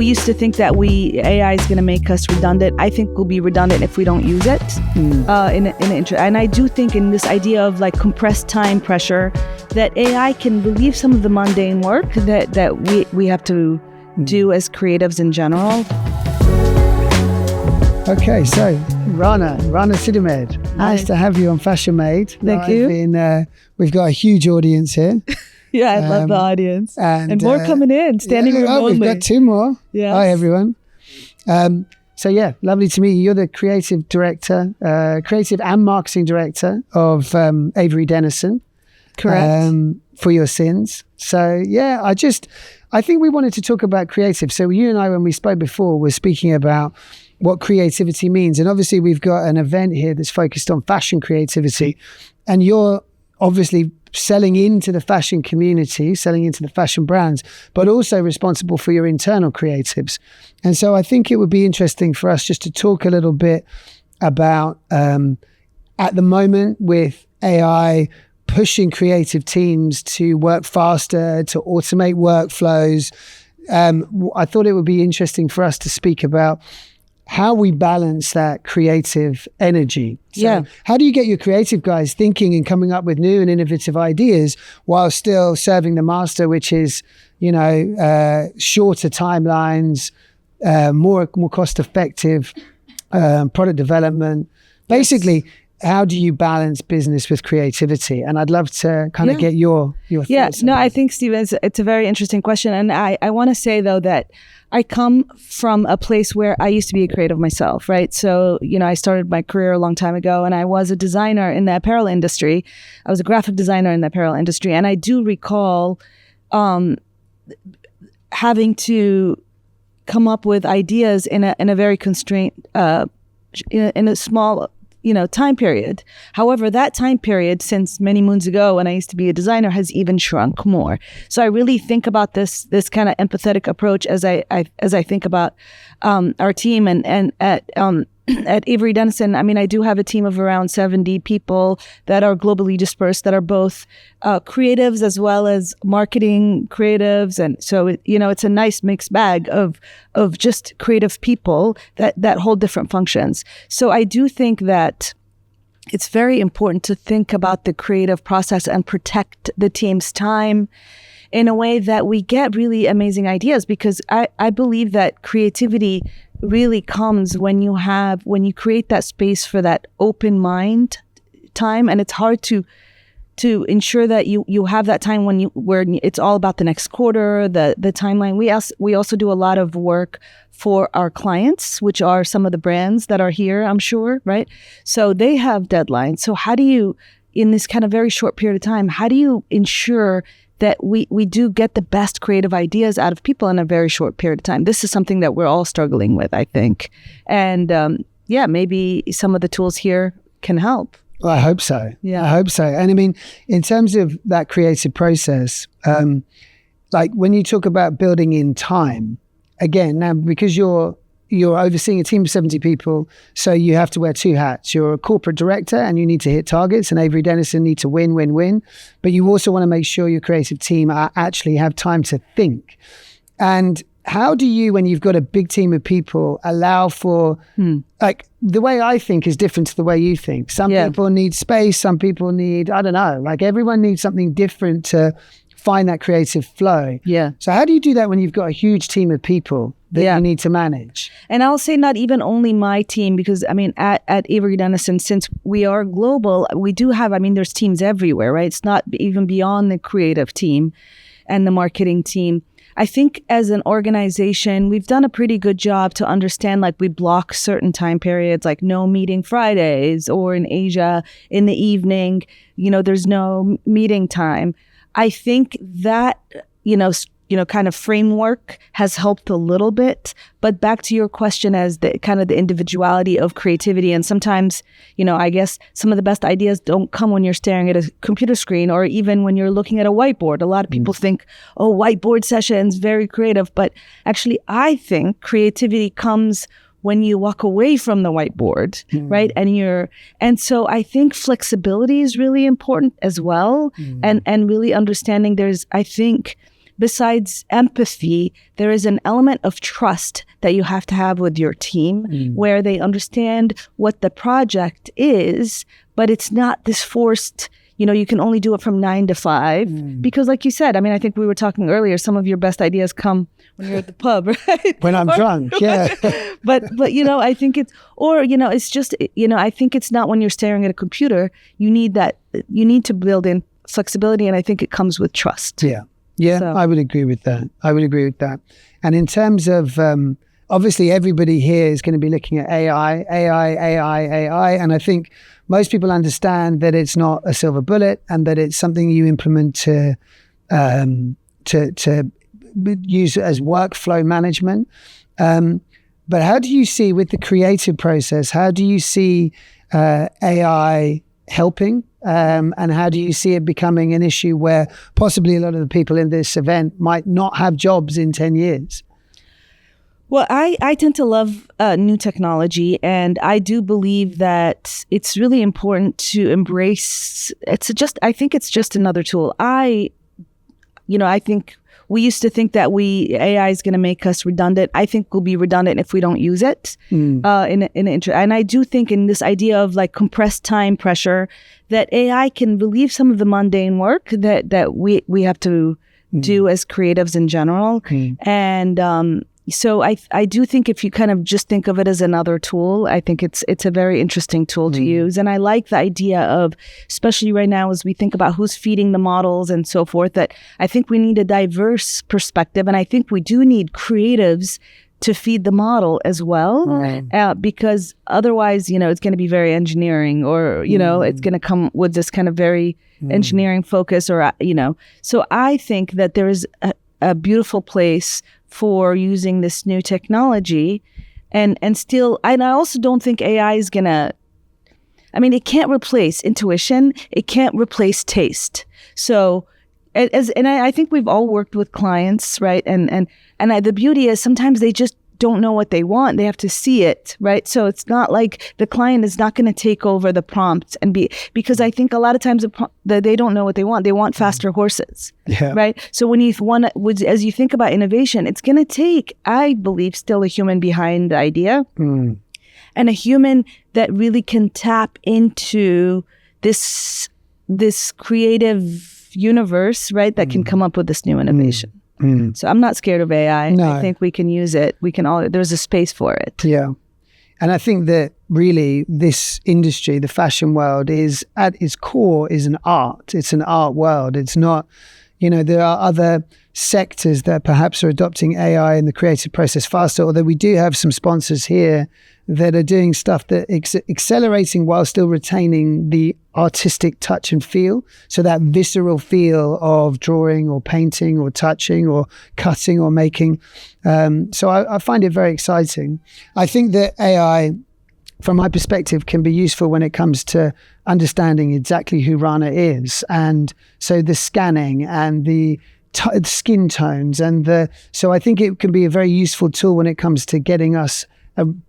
we used to think that AI is going to make us redundant. I think we'll be redundant if we don't use it. And I do think in this idea of like compressed time pressure, that AI can relieve some of the mundane work that we have to do as creatives in general. Okay, so Rana Sidahmed, nice to have you on Fashion Made. Thank you. We've got a huge audience here. Yeah, I love the audience. And more coming in, standing room only. We've got 2 more. Yes. Hi, everyone. So yeah, lovely to meet you. You're the creative director, creative and marketing director of Avery Dennison. Correct. For Your Sins. So yeah, I think we wanted to talk about creative. So you and I, when we spoke before, were speaking about what creativity means. And obviously we've got an event here that's focused on fashion creativity. And you're obviously selling into the fashion community, selling into the fashion brands, but also responsible for your internal creatives. And so I think it would be interesting for us just to talk a little bit about, at the moment with AI, pushing creative teams to work faster, to automate workflows. I thought it would be interesting for us to speak about how we balance that creative energy. So how do you get your creative guys thinking and coming up with new and innovative ideas while still serving the master, which is, shorter timelines, more cost effective product development. Basically, how do you balance business with creativity? And I'd love to kind of get your thoughts. Yeah, no, I think, Stephen, it's a very interesting question. And I want to say, though, that I come from a place where I used to be a creative myself, right? So, I started my career a long time ago, and I was a designer in the apparel industry. I was a graphic designer in the apparel industry. And I do recall having to come up with ideas in a very constrained, in a small time period. However, that time period since many moons ago when I used to be a designer has even shrunk more. So I really think about this kind of empathetic approach as I think about our team and at Avery Dennison. I mean, I do have a team of around 70 people that are globally dispersed, that are both creatives as well as marketing creatives. And so, it's a nice mixed bag of just creative people that hold different functions. So I do think that it's very important to think about the creative process and protect the team's time in a way that we get really amazing ideas, because I believe that creativity really comes when you create that space for that open mind time. And it's hard to ensure that you have that time where it's all about the next quarter, the timeline. We also do a lot of work for our clients, which are some of the brands that are here, I'm sure, right? So they have deadlines. So how do you, in this kind of very short period of time, how do you ensure that we do get the best creative ideas out of people in a very short period of time? This is something that we're all struggling with, I think. And maybe some of the tools here can help. Well, I hope so. Yeah, I hope so. And I mean, in terms of that creative process, like when you talk about building in time, again, now because you're overseeing a team of 70 people, so you have to wear 2 hats. You're a corporate director and you need to hit targets, and Avery Dennison need to win. But you also want to make sure your creative team actually have time to think. And how do you, when you've got a big team of people, allow for, like, the way I think is different to the way you think. Some people need space, some people need, I don't know, like everyone needs something different to find that creative flow. Yeah. So how do you do that when you've got a huge team of people that you need to manage? And I'll say not even only my team, because I mean, at Avery Dennison, since we are global, we do have, there's teams everywhere, right? It's not even beyond the creative team and the marketing team. I think as an organization, we've done a pretty good job to understand, like we block certain time periods, like no meeting Fridays, or in Asia in the evening, there's no meeting time. I think that, kind of framework has helped a little bit. But back to your question as the kind of the individuality of creativity. And sometimes, I guess some of the best ideas don't come when you're staring at a computer screen or even when you're looking at a whiteboard. A lot of people think, whiteboard sessions, very creative. But actually, I think creativity comes when you walk away from the whiteboard, right? And so I think flexibility is really important as well. And really understanding besides empathy, there is an element of trust that you have to have with your team where they understand what the project is, but it's not this forced, you can only do it from 9 to 5 because like you said, I think we were talking earlier, some of your best ideas come when you're at the pub, right? When I'm drunk, yeah. but I think it's, or, it's just, I think it's not when you're staring at a computer, you need to build in flexibility, and I think it comes with trust. Yeah, So. I would agree with that. And in terms of, obviously everybody here is going to be looking at AI, and I think most people understand that it's not a silver bullet and that it's something you implement to use as workflow management. But how do you see with the creative process, how do you see AI helping? And how do you see it becoming an issue where possibly a lot of the people in this event might not have jobs in 10 years? Well, I tend to love new technology, and I do believe that it's really important to embrace. I think it's just another tool. I think we used to think that AI is going to make us redundant. I think we'll be redundant if we don't use it. And I do think in this idea of like compressed time pressure, that AI can relieve some of the mundane work that we have to do as creatives in general. And so I do think if you kind of just think of it as another tool, I think it's a very interesting tool to use. And I like the idea of, especially right now as we think about who's feeding the models and so forth, that I think we need a diverse perspective. And I think we do need creatives to feed the model as well, because otherwise, it's going to be very engineering, or, it's going to come with this kind of very engineering focus, or, So I think that there is a beautiful place for using this new technology, and I also don't think AI is gonna, it can't replace intuition, it can't replace taste. So I think we've all worked with clients, right? And the beauty is sometimes they just don't know what they want. They have to see it, right? So it's not like the client is not going to take over the prompt because I think a lot of times they don't know what they want. They want faster horses, right? So when as you think about innovation, it's going to take, I believe, still a human behind the idea, and a human that really can tap into this creative universe, right? That can come up with this new innovation. So I'm not scared of AI. No. I think we can use it. There's a space for it. Yeah. And I think that really this industry, the fashion world, is at its core is an art. It's an art world. It's not, there are other sectors that perhaps are adopting AI in the creative process faster, although we do have some sponsors here that are doing stuff that accelerating while still retaining the artistic touch and feel. So that visceral feel of drawing or painting or touching or cutting or making. So I find it very exciting. I think that AI, from my perspective, can be useful when it comes to understanding exactly who Rana is. And so the scanning and the skin tones so I think it can be a very useful tool when it comes to getting us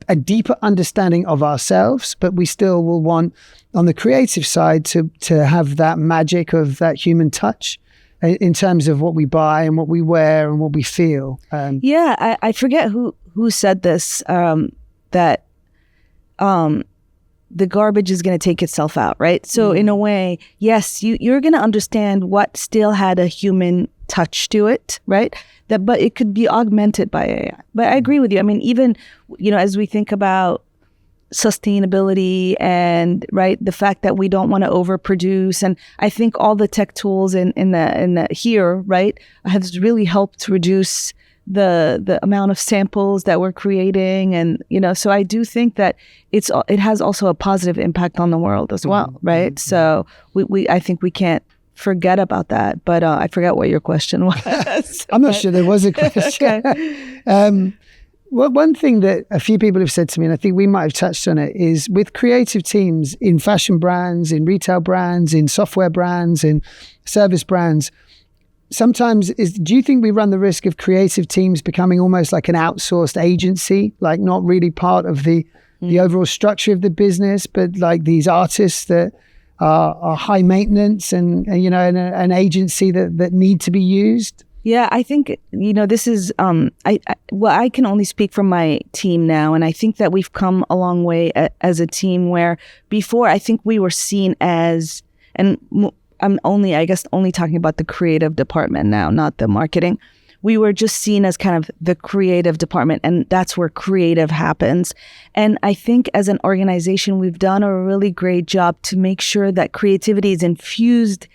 a deeper understanding of ourselves, but we still will want on the creative side to have that magic of that human touch in terms of what we buy and what we wear and what we feel. I forget who said this, that the garbage is going to take itself out, right? So in a way, yes, you're going to understand what still had a human touch to it, right? But it could be augmented by AI. But I agree with you. Even, as we think about sustainability and, right, the fact that we don't want to overproduce, and I think all the tech tools in the here, right, has really helped reduce the amount of samples that we're creating, and so I do think that it has also a positive impact on the world as well, right? So I think we can't forget about that, but I forgot what your question was. I'm not sure there was a question. Okay. One thing that a few people have said to me, and I think we might have touched on it, is with creative teams in fashion brands, in retail brands, in software brands, in service brands, sometimes do you think we run the risk of creative teams becoming almost like an outsourced agency, like not really part of the overall structure of the business, but like these artists that are high maintenance and an agency that need to be used? Yeah, I think, this is, I can only speak for my team now. And I think that we've come a long way as a team where before I think we were seen as, and I'm only talking about the creative department now, not the marketing. We were just seen as kind of the creative department, and that's where creative happens. And I think as an organization, we've done a really great job to make sure that creativity is infused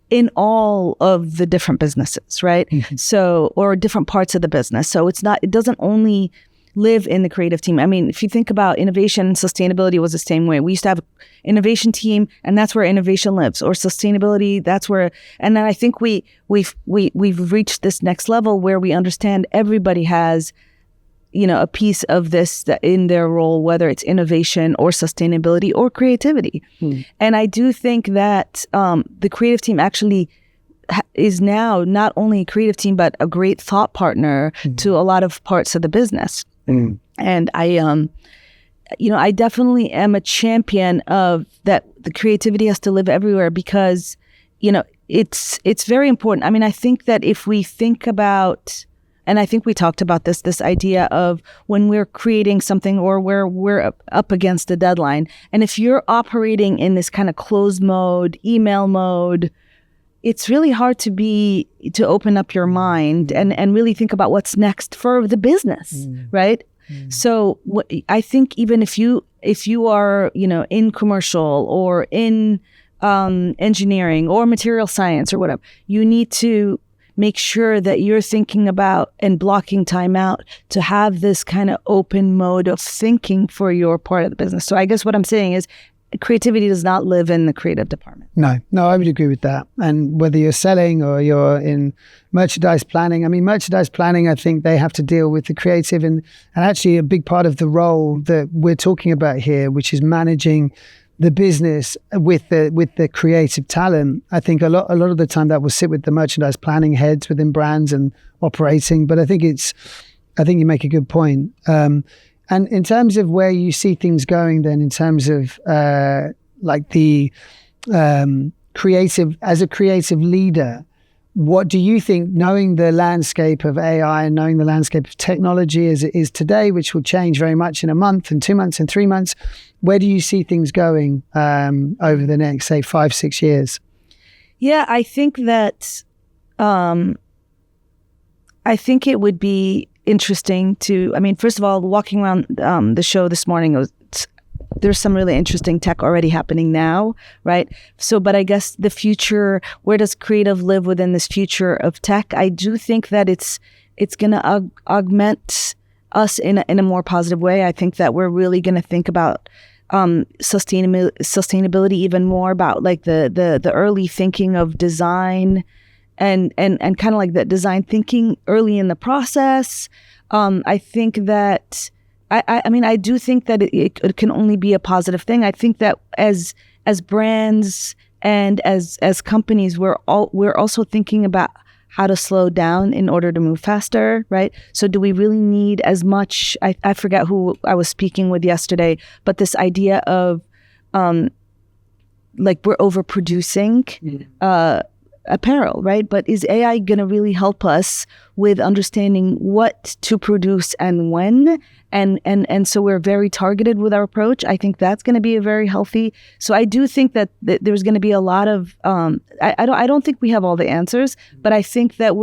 in all of the different businesses, right? Mm-hmm. So, or different parts of the business. So it doesn't only live in the creative team. I mean, if you think about innovation and sustainability was the same way. We used to have an innovation team, and that's where innovation lives, or sustainability, that's where, and then I think we've reached this next level where we understand everybody has, a piece of this in their role, whether it's innovation or sustainability or creativity. And I do think that the creative team actually is now not only a creative team, but a great thought partner to a lot of parts of the business. And I definitely am a champion of that. The creativity has to live everywhere because, it's very important. I mean, I think that if we think about, and I think we talked about this idea of when we're creating something or where we're up against a deadline, and if you're operating in this kind of closed mode, email mode, it's really hard to open up your mind and really think about what's next for the business, right? So I think even if you are, in commercial or in engineering or material science or whatever, you need to make sure that you're thinking about and blocking time out to have this kind of open mode of thinking for your part of the business. So I guess what I'm saying is creativity does not live in the creative department. No, I would agree with that. And whether you're selling or you're in merchandise planning, I think they have to deal with the creative and actually a big part of the role that we're talking about here, which is managing the business with the creative talent. I think a lot of the time that will sit with the merchandise planning heads within brands and operating. But I think you make a good point. And in terms of where you see things going then in terms of like the creative, as a creative leader, what do you think, knowing the landscape of AI and knowing the landscape of technology as it is today, which will change very much in a month and 2 months and 3 months, where do you see things going over the next, say, 5-6 years? Yeah, I think that, I think it would be interesting to, first of all, walking around the show this morning, there's some really interesting tech already happening now, right? So, but I guess the future, where does creative live within this future of tech? I do think that it's going to augment us in a more positive way. I think that we're really going to think about sustainability even more, about like the early thinking of design and kind of like that design thinking early in the process. I think that I do think that it can only be a positive thing. I think that as brands and as companies, we're also thinking about how to slow down in order to move faster, right? So do we really need as much? I forget who I was speaking with yesterday, but this idea of like we're overproducing apparel, right? But is AI going to really help us with understanding what to produce and when? And so we're very targeted with our approach. I think that's going to be a very healthy. So I do think that there's going to be a lot of. I don't think we have all the answers, but I think that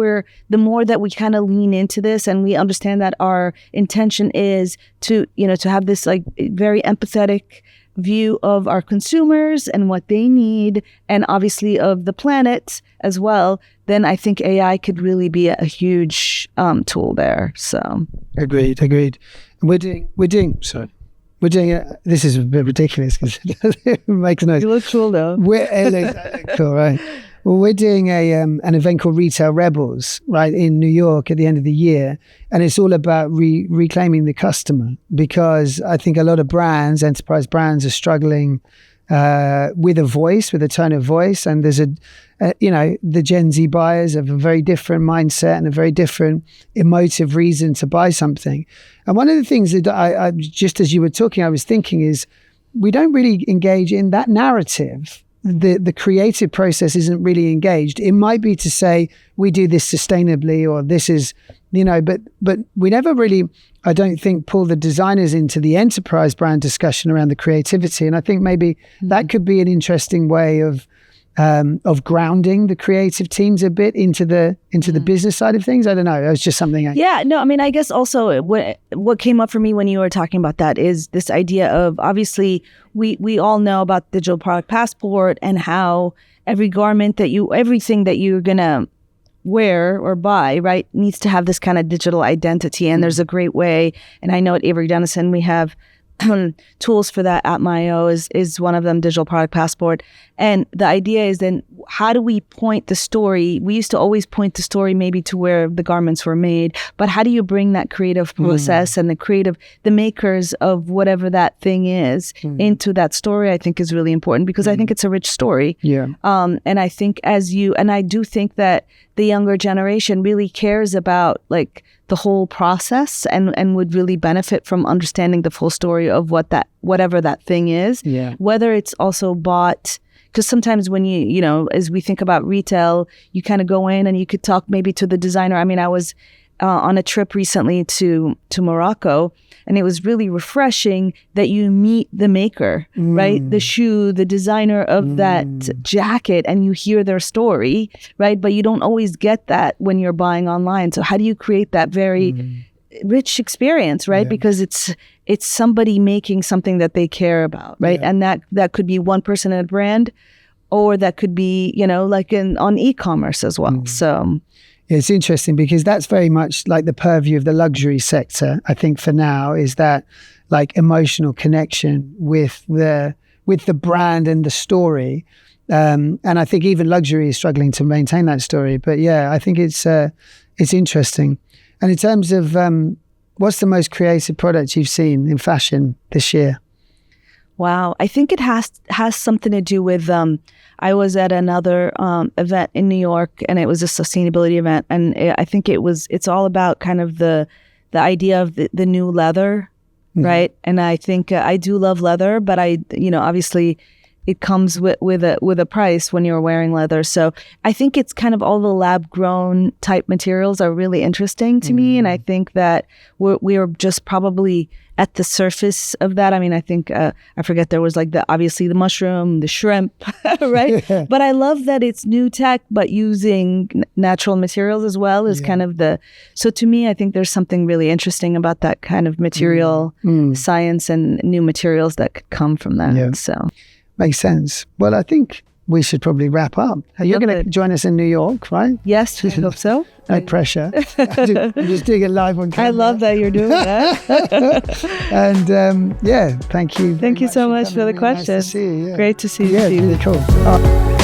the more that we kind of lean into this and we understand that our intention is to have this like very empathetic view of our consumers and what they need, and obviously of the planet as well, then I think AI could really be a huge tool there. So agreed. We're doing. This is a bit ridiculous because it makes no. You look cool though. Cool, right? Well, we're doing an event called Retail Rebels, right, in New York at the end of the year. And it's all about reclaiming the customer, because I think a lot of brands, enterprise brands, are struggling with a tone of voice. And there's the Gen Z buyers have a very different mindset and a very different emotive reason to buy something. And one of the things that I just as you were talking, I was thinking is we don't really engage in that narrative the creative process isn't really engaged. It might be to say we do this sustainably, or this is, but we never really, I don't think, pull the designers into the enterprise brand discussion around the creativity. And I think maybe that could be an interesting way of grounding the creative teams a bit into the business side of things. I don't know. It was just something. I guess also what came up for me when you were talking about that is this idea of, obviously we all know about digital product passport and how everything that you're gonna wear or buy, right, needs to have this kind of digital identity. And there's a great way, and I know at Avery Dennison we have tools for that. At Mayo is one of them, digital product passport. And the idea is then, how do we point the story? We used to always point the story maybe to where the garments were made, but how do you bring that creative process and the makers of whatever that thing is into that story? I think is really important, because I think it's a rich story. Yeah. And I think I do think that the younger generation really cares about like the whole process and would really benefit from understanding the full story of whatever that thing is. Yeah. Whether it's also bought, because sometimes when as we think about retail, you kind of go in and you could talk maybe to the designer. I mean, I was on a trip recently to Morocco, and it was really refreshing that you meet the maker, right? The shoe, the designer of that jacket, and you hear their story, right? But you don't always get that when you're buying online. So how do you create that very rich experience, right? Yeah. Because it's somebody making something that they care about, right? Yeah. And that could be one person in a brand, or that could be, like on e-commerce as well. So it's interesting, because that's very much like the purview of the luxury sector. I think for now is that like emotional connection with the brand and the story. And I think even luxury is struggling to maintain that story. But yeah, I think it's interesting. And in terms of what's the most creative product you've seen in fashion this year? Wow, I think it has something to do with. I was at another event in New York, and it was a sustainability event, and I think it's all about kind of the idea of the new leather, right? And I think I do love leather, but obviously it comes with a price when you're wearing leather. So I think it's kind of all the lab grown type materials are really interesting to me, and I think that we're just probably at the surface of that. I mean, I think I forget, there was like obviously the mushroom, the shrimp, right? Yeah. But I love that it's new tech, but using natural materials as well is kind of so to me, I think there's something really interesting about that kind of material science and new materials that could come from that. Yeah. So makes sense. Well, I think we should probably wrap up. You're going to join us in New York, right? Yes, I hope so. No pressure. I'm just doing it live on camera. I love that you're doing that. And thank you. Thank you so much for the question. Nice to see you. Yeah. Great to see you. Yeah, really cool.